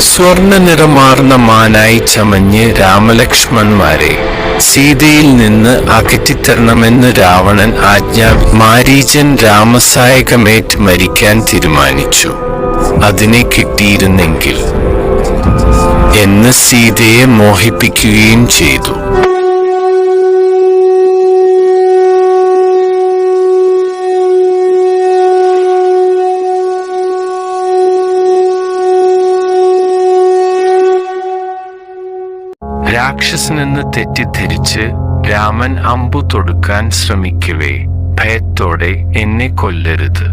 സ്വർണ്ണ നിറമാർന്ന മാനായി ചമഞ്ഞ് രാമലക്ഷ്മണന്മാരെ സീതയിൽ നിന്ന് അകറ്റിത്തരണമെന്ന് രാവണൻ മാരീചൻ രാമസായകമേറ്റ് മരിക്കാൻ തീരുമാനിച്ചു. അതിനെ കിട്ടിയിരുന്നെങ്കിൽ എന്ന് സീതയെ മോഹിപ്പിക്കുകയും ചെയ്തു. രാക്ഷസനെന്ന് തെറ്റിദ്ധരിച്ച് രാമൻ അമ്പു തൊടുക്കാൻ ശ്രമിക്കവേ ഭയത്തോടെ എന്നെ കൊല്ലരുത്,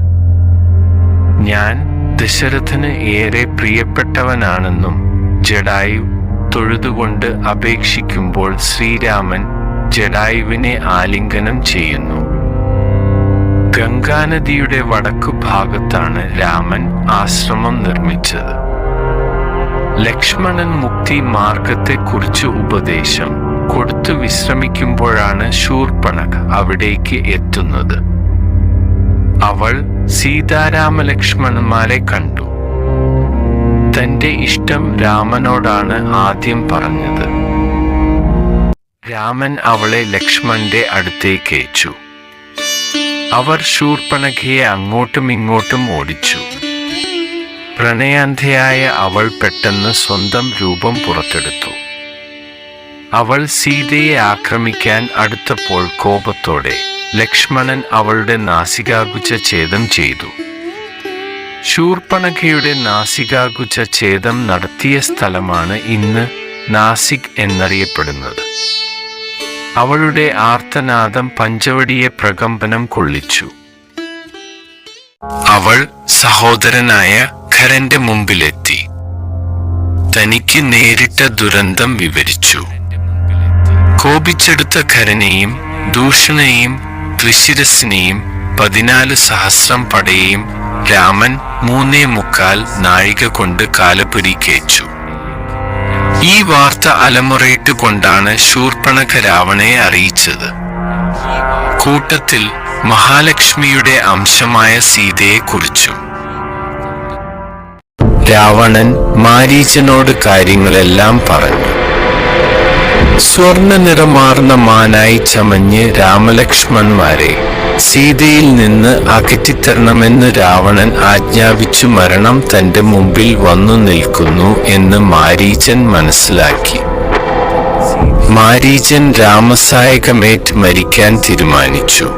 ഞാൻ ദശരഥന് ഏറെ പ്രിയപ്പെട്ടവനാണെന്നും ജടായു തൊഴുതുകൊണ്ട് അപേക്ഷിക്കുമ്പോൾ ശ്രീരാമൻ ജടായുവിനെ ആലിംഗനം ചെയ്യുന്നു. ഗംഗാനദിയുടെ വടക്കു ഭാഗത്താണ് രാമൻ ആശ്രമം നിർമ്മിച്ചത്. ലക്ഷ്മണൻ മുക്തി മാർഗത്തെക്കുറിച്ച് ഉപദേശം കൊടുത്തു വിശ്രമിക്കുമ്പോഴാണ് ശൂർപ്പണഖ അവിടേക്ക് എത്തുന്നത്. അവൾ സീതാരാമലക്ഷ്മണന്മാരെ കണ്ടു. തന്റെ ഇഷ്ടം രാമനോടാണ് ആദ്യം പറഞ്ഞത്. രാമൻ അവളെ ലക്ഷ്മണന്റെ അടുത്തേക്ക് അയച്ചു. അവർ ശൂർപ്പണഖയെ അങ്ങോട്ടും ഇങ്ങോട്ടും ഓടിച്ചു. പ്രണയാന്ധയായ അവൾ പെട്ടെന്ന് സ്വന്തം രൂപം പുറത്തെടുത്തു. അവൾ സീതയെ ആക്രമിക്കാൻ അടുത്തപ്പോൾ കോപത്തോടെ ലക്ഷ്മണൻ അവളുടെ നാസികാകുച ഛേദം ചെയ്തു. ശൂർപ്പണഖയുടെ നാസികാകുച ഛേദം നടത്തിയ സ്ഥലമാണ് ഇന്ന് നാസിക് എന്നറിയപ്പെടുന്നത്. അവളുടെ ആർത്തനാദം പഞ്ചവടിയെ പ്രകമ്പനം കൊള്ളിച്ചു. അവൾ സഹോദരനായ ഖരന്റെ മുമ്പിലെത്തി തനിക്ക് നേരിട്ട ദുരന്തം വിവരിച്ചു. കോപിച്ചെടുത്ത ഖരനെയും ദൂഷണയെയും ത്രിശിരസിനെയും 14,000 പടയെയും രാമൻ 3.25 നാഴിക കൊണ്ട് കാലപുരിക്കേച്ചു. ഈ വാർത്ത അലമുറയിട്ടുകൊണ്ടാണ് ശൂർപ്പണഖ രാവണനെ അറിയിച്ചത്. കൂട്ടത്തിൽ മഹാലക്ഷ്മിയുടെ അംശമായ സീതയെക്കുറിച്ചും. രാവണൻ മാരീചനോട് കാര്യങ്ങളെല്ലാം പറഞ്ഞു. സ്വർണ്ണ നിറമാർന്ന മാനായി ചമഞ്ഞ് രാമലക്ഷ്മണന്മാരെ സീതയിൽ നിന്ന് അകറ്റിത്തരണമെന്ന് രാവണൻ ആജ്ഞാപിച്ചു. മരണം തന്റെ മുമ്പിൽ വന്നു നിൽക്കുന്നു എന്ന് മാരീചൻ മനസ്സിലാക്കി. മാരീചൻ രാമസായകമേറ്റ് മരിക്കാൻ തീരുമാനിച്ചു.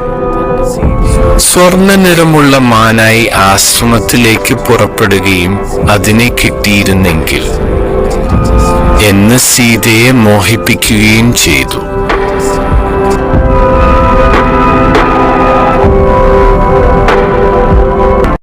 സ്വർണ്ണ നിറമുള്ള മാനായി ആശ്രമത്തിലേക്ക് പുറപ്പെടുകയും അതിനെ കിട്ടിയിരുന്നെങ്കിൽ എന്ന് സീതയെ മോഹിപ്പിക്കുകയും ചെയ്തു.